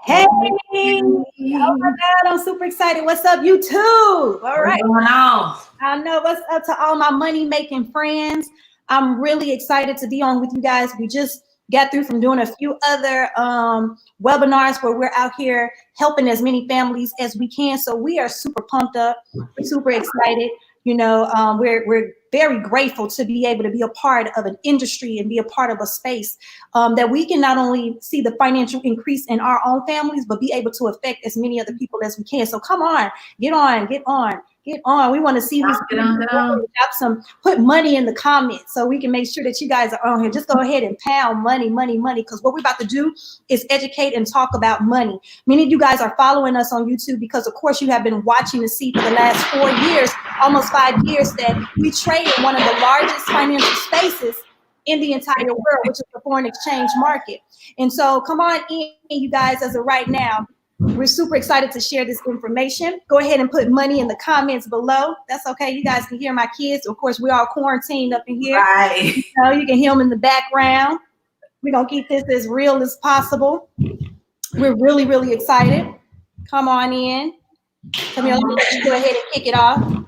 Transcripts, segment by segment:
Hey, Hey, oh my God, I'm super excited. What's up, YouTube? All what's right. going on? I know what's up to all my money making friends. I'm really excited to be on with you guys. We just got through from doing a few other webinars where we're out here helping as many families as we can. So we are super pumped up. We're super excited. We're very grateful to be able to be a part of an industry and be a part of a space that we can not only see the financial increase in our own families, but be able to affect as many other people as we can. So come on, get on, get on. Get on. We want to see these Get on, get on. put money in the comments so we can make sure that you guys are on here. Just go ahead and pound money, money, money. Because what we're about to do is educate and talk about money. Many of you guys are following us on YouTube because, of course, you have been watching to see for the last 4 years, almost 5 years, that we trade in one of the largest financial spaces in the entire world, which is the foreign exchange market. And so come on in, you guys, as of right now. We're super excited to share this information. Go ahead and put money in the comments below. That's okay. You guys can hear my kids. Of course, we're all quarantined up in here. Right. You can hear them in the background. We're going to keep this as real as possible. We're really, really excited. Come on in. Camille, go ahead and kick it off.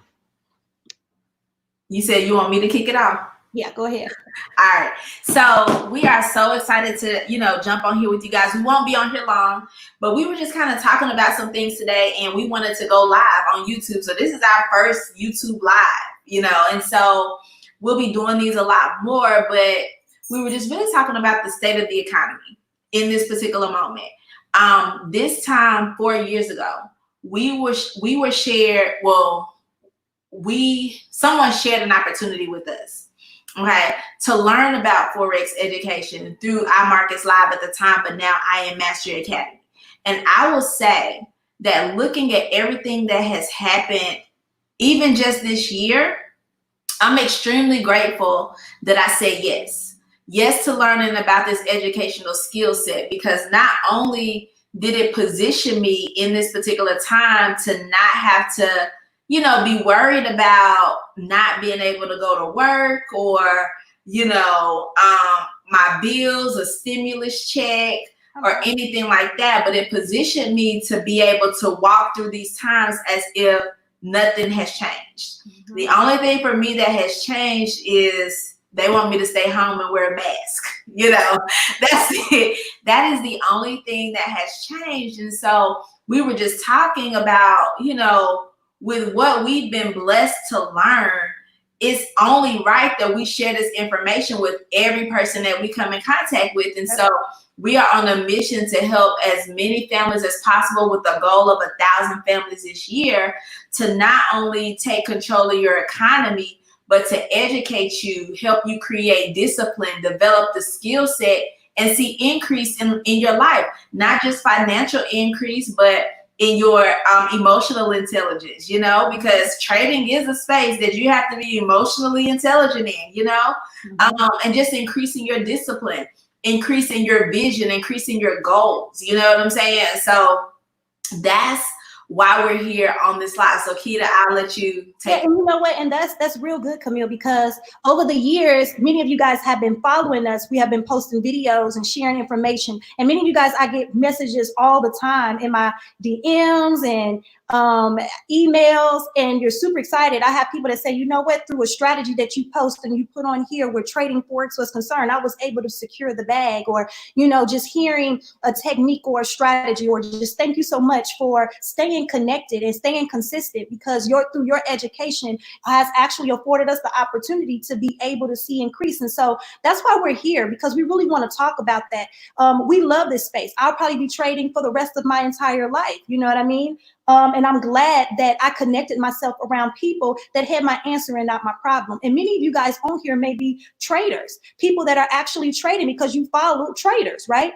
You said you want me to kick it off? Yeah, go ahead. All right. So we are so excited to, jump on here with you guys. We won't be on here long, but we were just kind of talking about some things today and we wanted to go live on YouTube. So this is our first YouTube live, and so we'll be doing these a lot more, but we were just really talking about the state of the economy in this particular moment. This time 4 years ago, we were shared, someone shared an opportunity with us, okay, to learn about Forex education through iMarkets Live at the time, but now I Am Mastery Academy. And I will say that looking at everything that has happened, even just this year, I'm extremely grateful that I said yes. Yes to learning about this educational skill set, because not only did it position me in this particular time to not have to be worried about not being able to go to work or, my bills, a stimulus check or anything like that. But it positioned me to be able to walk through these times as if nothing has changed. Mm-hmm. The only thing for me that has changed is they want me to stay home and wear a mask. That's it. That is the only thing that has changed. And so we were just talking about, with what we've been blessed to learn, it's only right that we share this information with every person that we come in contact with. And so we are on a mission to help as many families as possible with the goal of 1,000 families this year to not only take control of your economy, but to educate you, help you create discipline, develop the skill set, and see increase in your life. Not just financial increase, but in your emotional intelligence, because trading is a space that you have to be emotionally intelligent in, and just increasing your discipline, increasing your vision, increasing your goals. You know what I'm saying? So that's why we're here on this live. So Keita, I'll let you take it. And you know what? And that's real good, Camille, because over the years, many of you guys have been following us. We have been posting videos and sharing information. And many of you guys, I get messages all the time in my DMs and emails, and you're super excited. I have people that say, you know what, through a strategy that you post and you put on here where trading Forex was concerned, I was able to secure the bag, or, just hearing a technique or a strategy, or just thank you so much for staying connected and staying consistent, because through your education has actually afforded us the opportunity to be able to see increase. And so that's why we're here, because we really want to talk about that. We love this space. I'll probably be trading for the rest of my entire life. You know what I mean? And I'm glad that I connected myself around people that had my answer and not my problem. And many of you guys on here may be traders, people that are actually trading because you follow traders, right?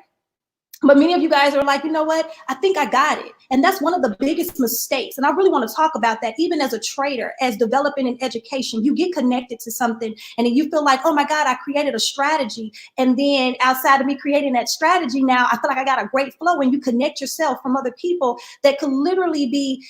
But many of you guys are like, you know what? I think I got it. And that's one of the biggest mistakes. And I really want to talk about that. Even as a trader, as developing an education, you get connected to something and then you feel like, oh my God, I created a strategy. And then outside of me creating that strategy, now I feel like I got a great flow, and you connect yourself from other people that could literally be,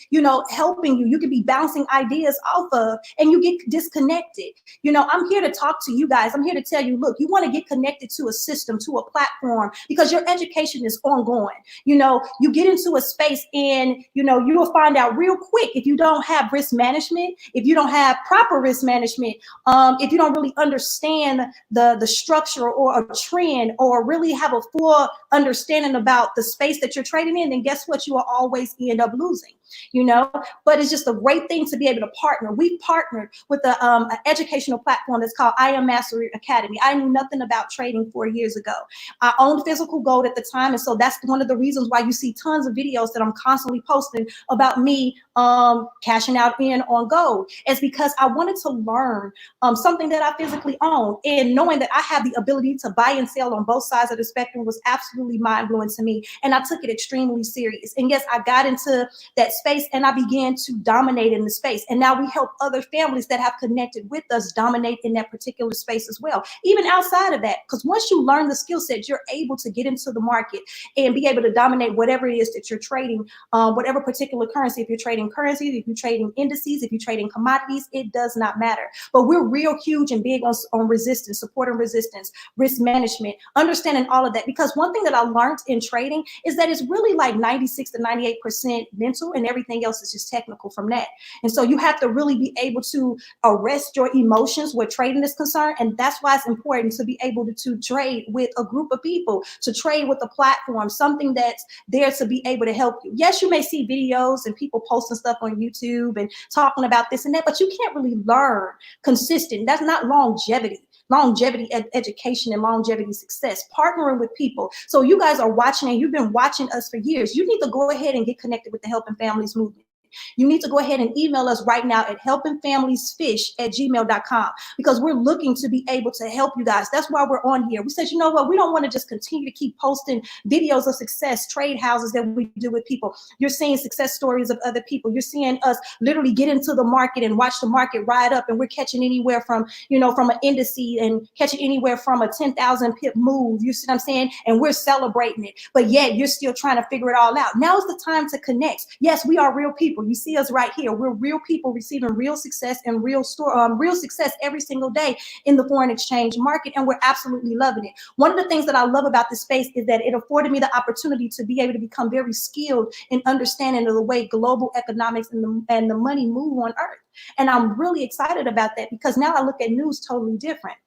helping you. You could be bouncing ideas off of, and you get disconnected. I'm here to talk to you guys. I'm here to tell you, look, you want to get connected to a system, to a platform, because your education education is ongoing. You know, you get into a space and, you know, you will find out real quick if you don't have risk management, if you don't have proper risk management, if you don't really understand the structure or a trend or really have a full understanding about the space that you're trading in, then guess what? You will always end up losing, you know. But it's just a great thing to be able to partner. We've partnered with an educational platform that's called I Am Mastery Academy. I knew nothing about trading 4 years ago. I owned physical gold at the time, and so that's one of the reasons why you see tons of videos that I'm constantly posting about me cashing out in on gold. It's because I wanted to learn something that I physically own, and knowing that I have the ability to buy and sell on both sides of the spectrum was absolutely mind-blowing to me, and I took it extremely serious. And yes, I got into that space and I began to dominate in the space, and now we help other families that have connected with us dominate in that particular space as well, even outside of that, because once you learn the skill set, you're able to get into the market and be able to dominate whatever it is that you're trading, whatever particular currency. If you're trading currencies, if you're trading indices, if you're trading commodities, it does not matter. But we're real huge and big on resistance, support and resistance, risk management, understanding all of that. Because one thing that I learned in trading is that it's really like 96 to 98% mental, and everything else is just technical from that. And so you have to really be able to arrest your emotions where trading is concerned. And that's why it's important to be able to trade with a group of people, to trade with a platform, something that's there to be able to help you. Yes, you may see videos and people posting stuff on YouTube and talking about this and that, but you can't really learn consistent. That's not longevity. Education and longevity success, partnering with people. So you guys are watching, and you've been watching us for years. You need to go ahead and get connected with the Helping Families movement. You need to go ahead and email us right now at helpingfamiliesfish@gmail.com, because we're looking to be able to help you guys. That's why we're on here. We said, you know what, we don't want to just continue to keep posting videos of success, trade houses that we do with people. You're seeing success stories of other people. You're seeing us literally get into the market and watch the market ride up, and we're catching anywhere from, you know, from an indice and catching anywhere from a 10,000 pip move. You see what I'm saying? And we're celebrating it, but yet you're still trying to figure it all out. Now is the time to connect. Yes, we are real people. You see us right here. We're real people receiving real success and real success every single day in the foreign exchange market, and we're absolutely loving it. One of the things that I love about this space is that it afforded me the opportunity to be able to become very skilled in understanding of the way global economics and the money move on earth. And I'm really excited about that, because now I look at news totally different.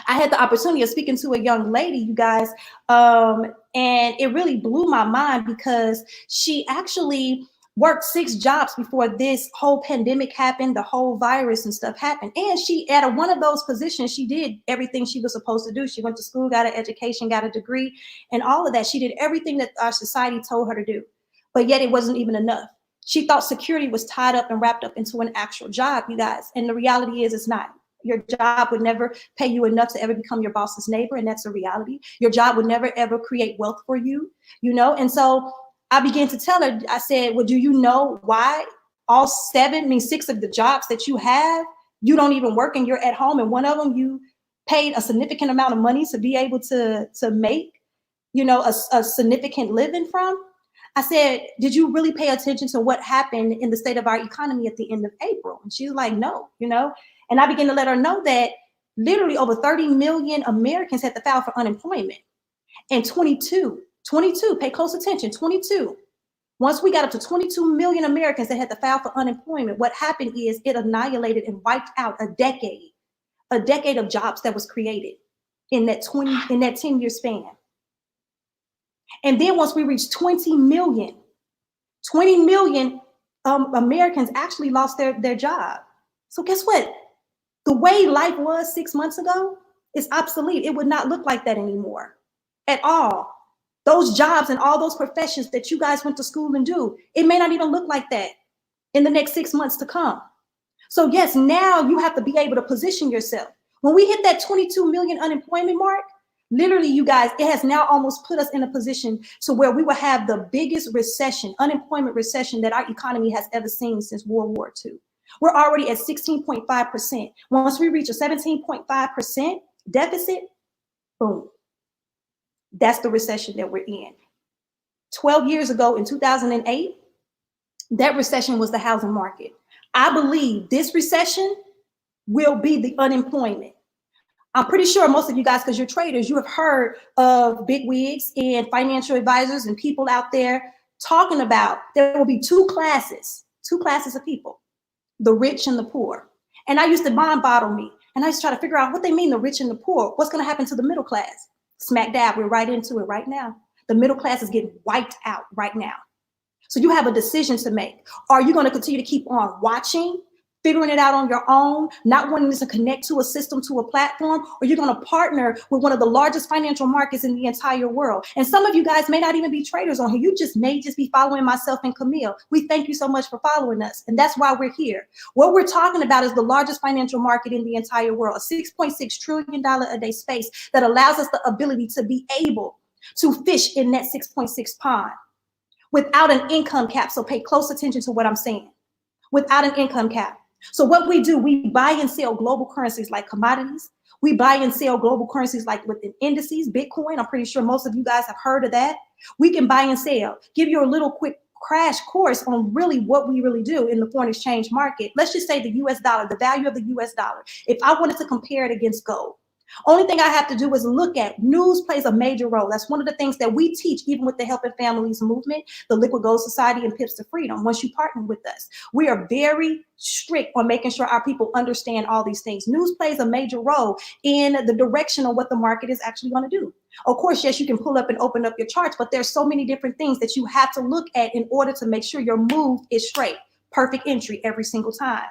I had the opportunity of speaking to a young lady, you guys, and it really blew my mind, because she actually worked 6 jobs before this whole pandemic happened, the whole virus and stuff happened. And she, at one of those positions, she did everything she was supposed to do. She went to school, got an education, got a degree, and all of that. She did everything that our society told her to do, but yet it wasn't even enough. She thought security was tied up and wrapped up into an actual job, you guys. And the reality is it's not. Your job would never pay you enough to ever become your boss's neighbor, and that's a reality. Your job would never, ever create wealth for you, you know? And so I began to tell her, I said, well, do you know why all 6 of the jobs that you have, you don't even work and you're at home, and one of them you paid a significant amount of money to be able to make, you know, a significant living from? I said, did you really pay attention to what happened in the state of our economy at the end of April? And she's like, no, you know? And I began to let her know that literally over 30 million Americans had to file for unemployment. And 22, pay close attention, 22. Once we got up to 22 million Americans that had to file for unemployment, what happened is it annihilated and wiped out a decade of jobs that was created in that 10-year span. And then once we reached 20 million Americans actually lost their job. So guess what? The way life was 6 months ago is obsolete. It would not look like that anymore at all. Those jobs and all those professions that you guys went to school and do, it may not even look like that in the next 6 months to come. So yes, now you have to be able to position yourself. When we hit that 22 million unemployment mark, literally, you guys, it has now almost put us in a position to where we will have the biggest recession, unemployment recession that our economy has ever seen since World War II. We're already at 16.5%. Once we reach a 17.5% deficit, boom. That's the recession that we're in. 12 years ago in 2008, that recession was the housing market. I believe this recession will be the unemployment. I'm pretty sure most of you guys, because you're traders, you have heard of big wigs and financial advisors and people out there talking about there will be two classes of people, the rich and the poor. And I used to mind bottle me. And I used to try to figure out what they mean, the rich and the poor. What's going to happen to the middle class? Smack dab, we're right into it right now. The middle class is getting wiped out right now. So you have a decision to make. Are you going to continue to keep on watching, figuring it out on your own, not wanting to connect to a system, to a platform, or you're going to partner with one of the largest financial markets in the entire world? And some of you guys may not even be traders on here. You may just be following myself and Camille. We thank you so much for following us. And that's why we're here. What we're talking about is the largest financial market in the entire world, a $6.6 trillion a day space that allows us the ability to be able to fish in that 6.6 pond without an income cap. So pay close attention to what I'm saying. Without an income cap. So what we do, we buy and sell global currencies like commodities. We buy and sell global currencies like within indices, Bitcoin. I'm pretty sure most of you guys have heard of that. We can buy and sell. Give you a little quick crash course on really what we really do in the foreign exchange market. Let's just say the US dollar, the value of the US dollar. If I wanted to compare it against gold, only thing I have to do is look at news plays a major role. That's one of the things that we teach, even with the Helping Families movement, the Liquid Gold Society, and Pips to Freedom. Once you partner with us, we are very strict on making sure our people understand all these things. News plays a major role in the direction of what the market is actually going to do. Of course, yes, you can pull up and open up your charts, but there's so many different things that you have to look at in order to make sure your move is straight. Perfect entry every single time.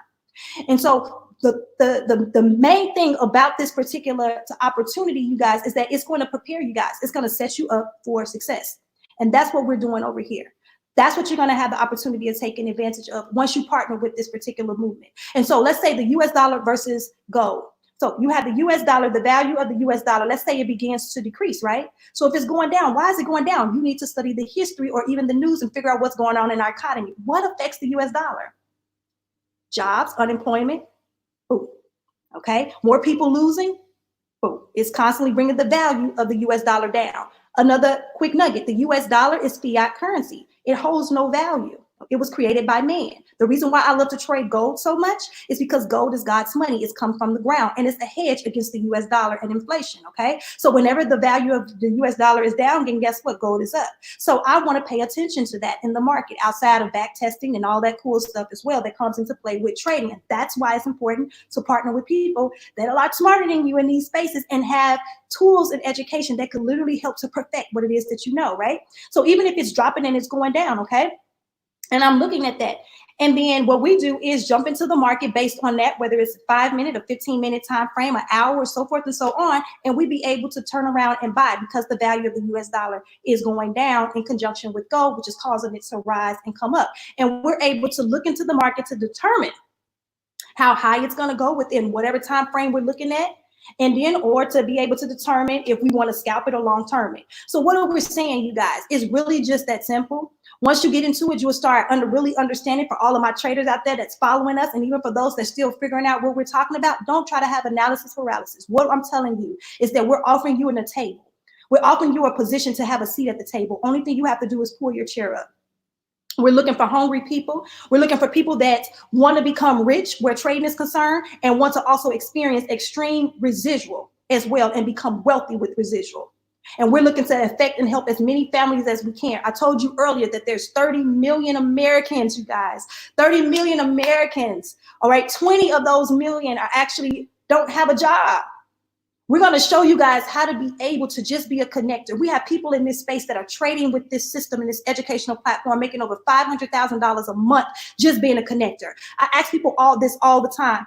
And so the main thing about this particular opportunity, you guys, is that it's going to prepare you guys. It's going to set you up for success. And that's what we're doing over here. That's what you're going to have the opportunity of taking advantage of once you partner with this particular movement. And so let's say the US dollar versus gold. So you have the US dollar, the value of the US dollar. Let's say it begins to decrease, right? So if it's going down, why is it going down? You need to study the history or even the news and figure out what's going on in our economy. What affects the US dollar? Jobs, unemployment. Boom. Okay, more people losing. Boom. It's constantly bringing the value of the US dollar down. Another quick nugget, the US dollar is fiat currency. It holds no value. It was created by man. The reason why I love to trade gold so much is because gold is God's money. It's come from the ground and it's a hedge against the US dollar and inflation, okay? So whenever the value of the US dollar is down, then guess what? Gold is up. So I want to pay attention to that in the market outside of back testing and all that cool stuff as well that comes into play with trading. And that's why it's important to partner with people that are a lot smarter than you in these spaces and have tools and education that could literally help to perfect what it is that you know, right? So even if it's dropping and it's going down, okay? And I'm looking at that. And then what we do is jump into the market based on that, whether it's a 5-minute or 15-minute time frame, an hour, so forth and so on. And we be able to turn around and buy because the value of the US dollar is going down in conjunction with gold, which is causing it to rise and come up. And we're able to look into the market to determine how high it's going to go within whatever time frame we're looking at. And then, or to be able to determine if we want to scalp it or long term it. So what we're saying, you guys, is really just that simple. Once you get into it, you'll start really understanding. For all of my traders out there that's following us, and even for those that's still figuring out what we're talking about, don't try to have analysis paralysis. What I'm telling you is that we're offering you a table. We're offering you a position to have a seat at the table. Only thing you have to do is pull your chair up. We're looking for hungry people. We're looking for people that want to become rich where trading is concerned and want to also experience extreme residual as well and become wealthy with residual. And we're looking to affect and help as many families as we can. I told you earlier that there's 30 million Americans, you guys, 30 million Americans. All right, 20 of those million are actually don't have a job. We're going to show you guys how to be able to just be a connector. We have people in this space that are trading with this system and this educational platform, making over $500,000 a month just being a connector. I ask people all the time.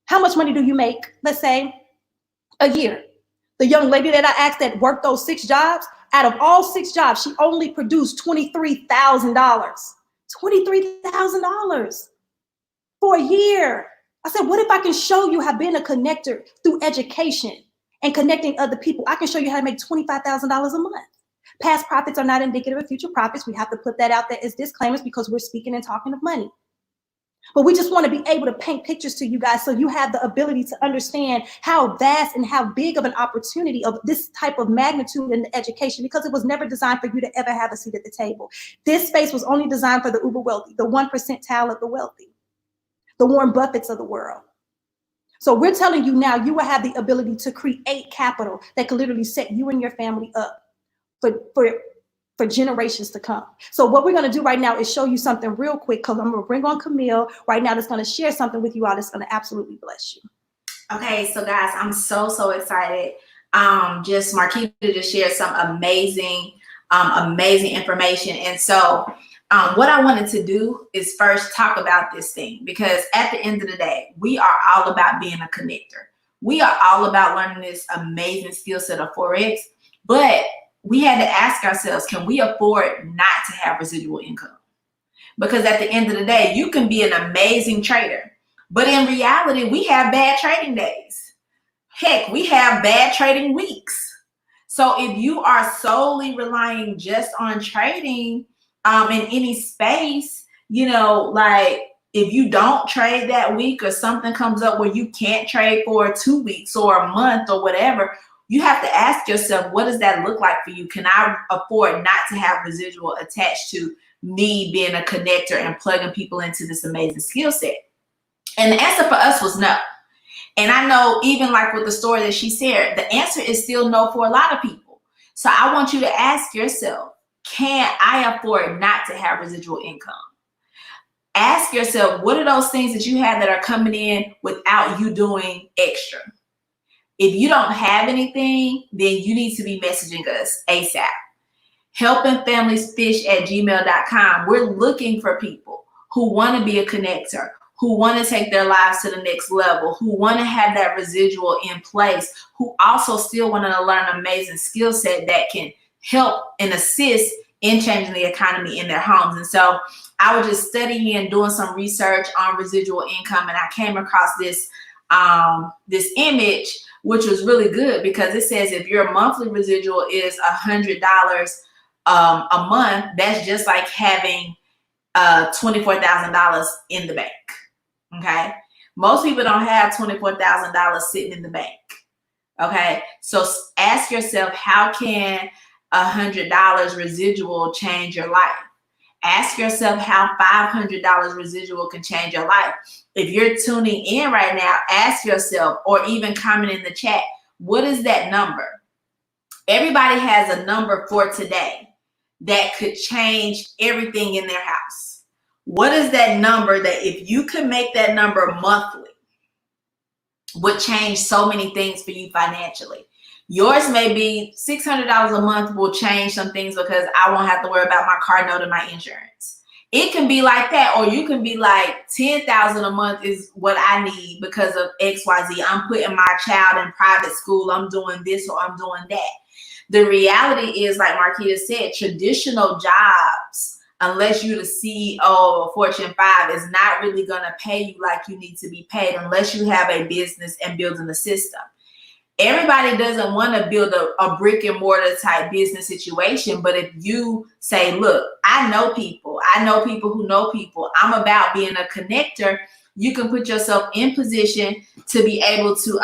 How much money do you make, let's say, a year? The young lady that I asked that worked those 6 jobs, out of all 6 jobs, she only produced $23,000. $23,000 for a year. I said, what if I can show you how being a connector through education and connecting other people, I can show you how to make $25,000 a month. Past profits are not indicative of future profits. We have to put that out there as disclaimers because we're speaking and talking of money. But we just want to be able to paint pictures to you guys so you have the ability to understand how vast and how big of an opportunity of this type of magnitude in the education, because it was never designed for you to ever have a seat at the table. This space was only designed for the uber wealthy, the 1% of the wealthy, the Warren Buffetts of the world. So we're telling you now, you will have the ability to create capital that could literally set you and your family up for generations to come. So what we're going to do right now is show you something real quick, because I'm going to bring on Camille right now that's going to share something with you all that's going to absolutely bless you. Okay, so guys, I'm so excited. Just Marquita just shared some amazing information. And so what I wanted to do is first talk about this thing, because at the end of the day, we are all about being a connector. We are all about learning this amazing skill set of Forex, but we had to ask ourselves, can we afford not to have residual income? Because at the end of the day, you can be an amazing trader, but in reality, we have bad trading days. Heck, we have bad trading weeks. So if you are solely relying just on trading in any space, you know, like if you don't trade that week or something comes up where you can't trade for 2 weeks or a month or whatever, you have to ask yourself, what does that look like for you? Can I afford not to have residual attached to me being a connector and plugging people into this amazing skill set? And the answer for us was no. And I know even like with the story that she shared, the answer is still no for a lot of people. So I want you to ask yourself, can I afford not to have residual income? Ask yourself, what are those things that you have that are coming in without you doing extra? If you don't have anything, then you need to be messaging us ASAP. helpingfamiliesfish@gmail.com. We're looking for people who want to be a connector, who want to take their lives to the next level, who want to have that residual in place, who also still want to learn an amazing skill set that can help and assist in changing the economy in their homes. And so I was just studying and doing some research on residual income, and I came across this image, which was really good, because it says if your monthly residual is $100 a month, that's just like having $24,000 in the bank. Okay, most people don't have $24,000 sitting in the bank. Okay, so ask yourself, how can $100 residual change your life? Ask yourself how $500 residual can change your life. If you're tuning in right now, ask yourself, or even comment in the chat, what is that number? Everybody has a number for today that could change everything in their house. What is that number that if you could make that number monthly would change so many things for you financially? Yours may be $600 a month will change some things because I won't have to worry about my car note and my insurance. It can be like that, or you can be like $10,000 a month is what I need because of XYZ. I'm putting my child in private school. I'm doing this or I'm doing that. The reality is, like Marquita said, traditional jobs, unless you're the CEO of Fortune 5, is not really going to pay you like you need to be paid unless you have a business and building a system. Everybody doesn't want to build a brick and mortar type business situation. But if you say, look, I know people who know people, I'm about being a connector, you can put yourself in position to be able to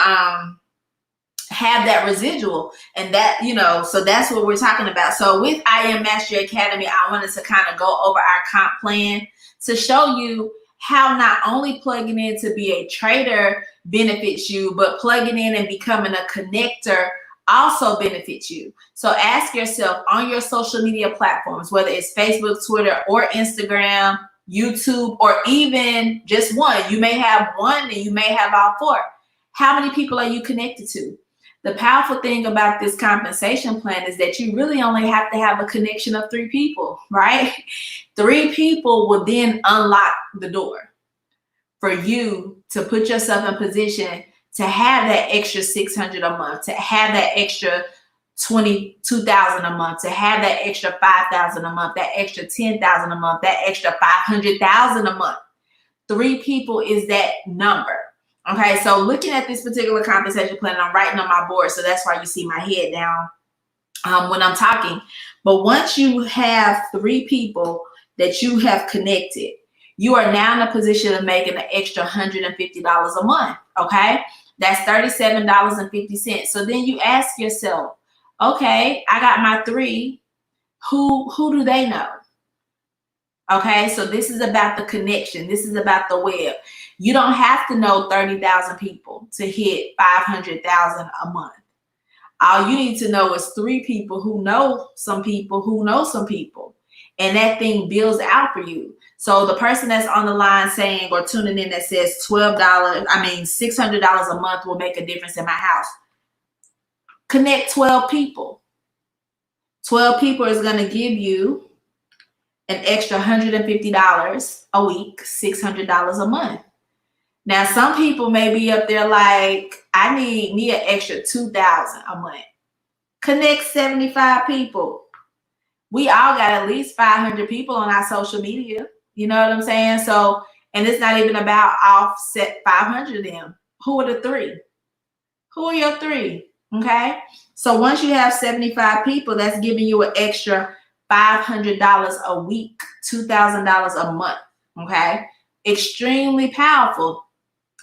have that residual. And that, you know, so that's what we're talking about. So with I Am Mastery Academy, I wanted to kind of go over our comp plan to show you how not only plugging in to be a trader benefits you, but plugging in and becoming a connector also benefits you. So ask yourself on your social media platforms, whether it's Facebook, Twitter, or Instagram, YouTube, or even just one. You may have one and you may have all four. How many people are you connected to? The powerful thing about this compensation plan is that you really only have to have a connection of 3 people, right? 3 people will then unlock the door for you to put yourself in position to have that extra $600 a month, to have that extra $22,000 a month, to have that extra $5,000 a month, that extra $10,000 a month, that extra $500,000 a month. 3 people is that number. Okay, so looking at this particular compensation plan, I'm writing on my board, so that's why you see my head down when I'm talking. But once you have 3 people that you have connected, you are now in a position of making an extra $150 a month. Okay, that's $37.50. So then you ask yourself, okay, I got my 3. Who do they know? Okay, so this is about the connection. This is about the web. You don't have to know 30,000 people to hit 500,000 a month. All you need to know is 3 people who know some people who know some people. And that thing builds out for you. So the person that's on the line saying or tuning in that says $600 a month will make a difference in my house. Connect 12 people. 12 people is going to give you an extra $150 a week, $600 a month. Now, some people may be up there like, I need me an extra $2,000 a month. Connect 75 people. We all got at least 500 people on our social media. You know what I'm saying? So, and it's not even about offset 500 of them. Who are the 3? Who are your 3? Okay. So once you have 75 people, that's giving you an extra $500 a week, $2,000 a month. Okay. Extremely powerful.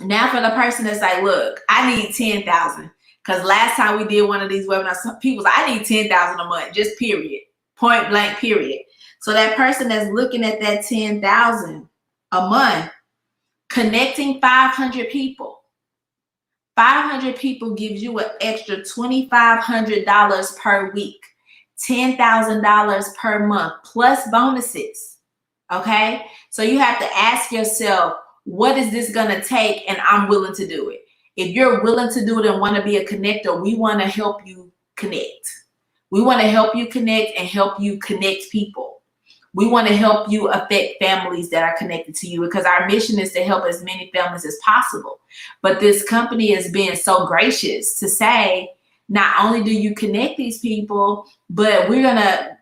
Now for the person that's like, look, I need 10,000. Because last time we did one of these webinars, some people was, I need 10,000 a month, just period. Point blank, period. So that person that's looking at that 10,000 a month, connecting 500 people. 500 people gives you an extra $2,500 per week, $10,000 per month, plus bonuses. Okay? So you have to ask yourself, what is this going to take? And I'm willing to do it. If you're willing to do it and want to be a connector, we want to help you connect. We want to help you connect and help you connect people. We want to help you affect families that are connected to you, because our mission is to help as many families as possible. But this company is being so gracious to say, not only do you connect these people, but we're going to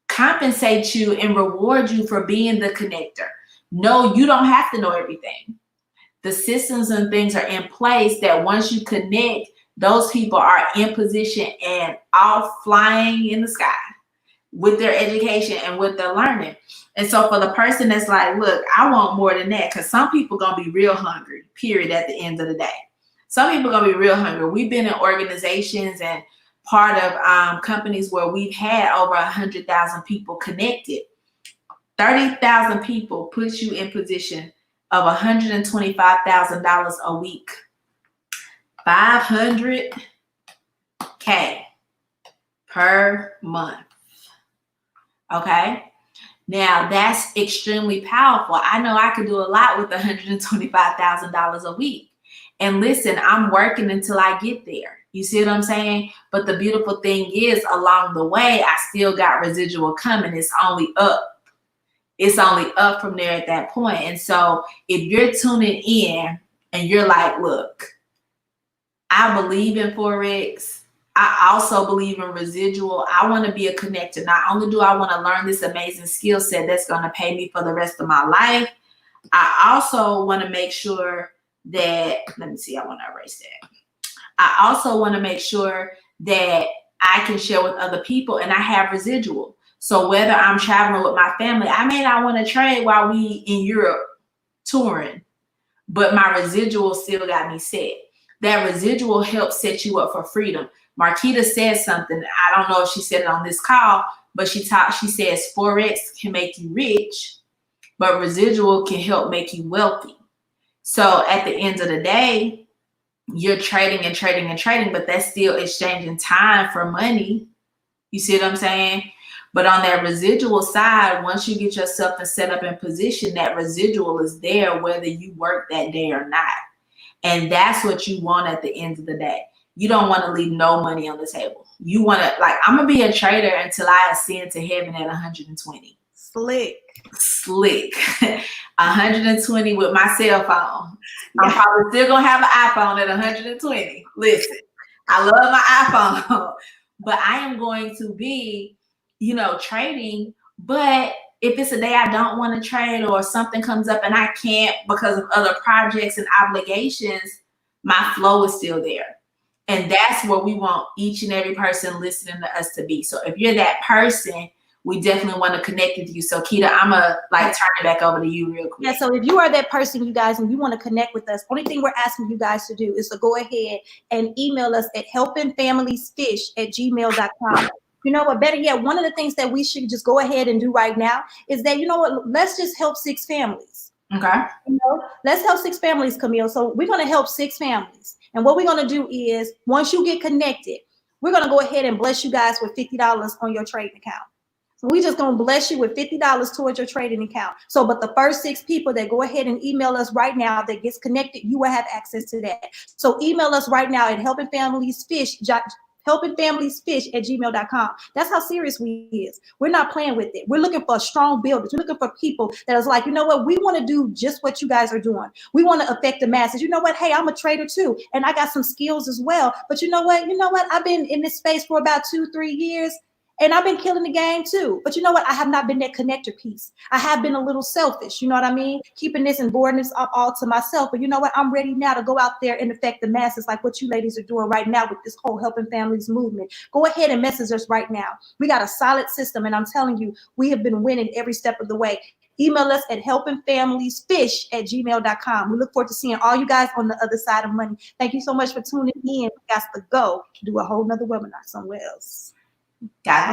compensate you and reward you for being the connector. No, you don't have to know everything. The systems and things are in place that once you connect, those people are in position and off flying in the sky with their education and with their learning. And so for the person that's like, look, I want more than that, because some people going to be real hungry, period, at the end of the day. Some people are going to be real hungry. We've been in organizations and part of companies where we've had over 100,000 people connected. 30,000 people puts you in position of $125,000 a week. $500K per month. Okay. Now that's extremely powerful. I know I could do a lot with $125,000 a week. And listen, I'm working until I get there. You see what I'm saying? But the beautiful thing is, along the way, I still got residual coming. It's only up. It's only up from there at that point. And so if you're tuning in and you're like, look, I believe in Forex. I also believe in residual. I want to be a connector. Not only do I want to learn this amazing skill set that's going to pay me for the rest of my life, I also want to make sure that, let me see, I want to erase that. I also want to make sure that I can share with other people and I have residual. So whether I'm traveling with my family, I may not want to trade while we in Europe touring, but my residual still got me set. That residual helps set you up for freedom. Marquita said something. I don't know if she said it on this call, but she says Forex can make you rich, but residual can help make you wealthy. So at the end of the day, you're trading and trading and trading, but that's still exchanging time for money. You see what I'm saying? But on that residual side, once you get yourself set up in position, that residual is there whether you work that day or not. And that's what you want at the end of the day. You don't want to leave no money on the table. You want to, like, I'm going to be a trader until I ascend to heaven at 120. Slick. 120 with my cell phone. I'm probably still going to have an iPhone at 120. Listen, I love my iPhone, but I am going to be, trading. But if it's a day I don't want to trade or something comes up and I can't because of other projects and obligations, my flow is still there. And that's where we want each and every person listening to us to be. So if you're that person, we definitely want to connect with you. So Keita, I'm going to turn it back over to you real quick. Yeah, so if you are that person, you guys, and you want to connect with us, only thing we're asking you guys to do is to go ahead and email us at helpingfamiliesfish@gmail.com. You know what, better yet, one of the things that we should just go ahead and do right now is that, you know what, let's just help 6 families. Okay. You know, let's help 6 families, Camille. So we're going to help 6 families. And what we're going to do is, once you get connected, we're going to go ahead and bless you guys with $50 on your trading account. So we just going to bless you with $50 towards your trading account. So, but the first 6 people that go ahead and email us right now that gets connected, you will have access to that. So email us right now at helpingfamiliesfish@gmail.com. That's how serious we is. We're not playing with it. We're looking for strong builders. We're looking for people that is like, you know what, we want to do just what you guys are doing. We want to affect the masses. You know what? Hey, I'm a trader too, and I got some skills as well. But you know what? I've been in this space for about 2-3 years. And I've been killing the game too. But you know what? I have not been that connector piece. I have been a little selfish. You know what I mean? Keeping this and boarding this up all to myself. But you know what? I'm ready now to go out there and affect the masses like what you ladies are doing right now with this whole Helping Families movement. Go ahead and message us right now. We got a solid system. And I'm telling you, we have been winning every step of the way. Email us at helpingfamiliesfish@gmail.com. We look forward to seeing all you guys on the other side of money. Thank you so much for tuning in. We got to go do a whole nother webinar somewhere else. Got it.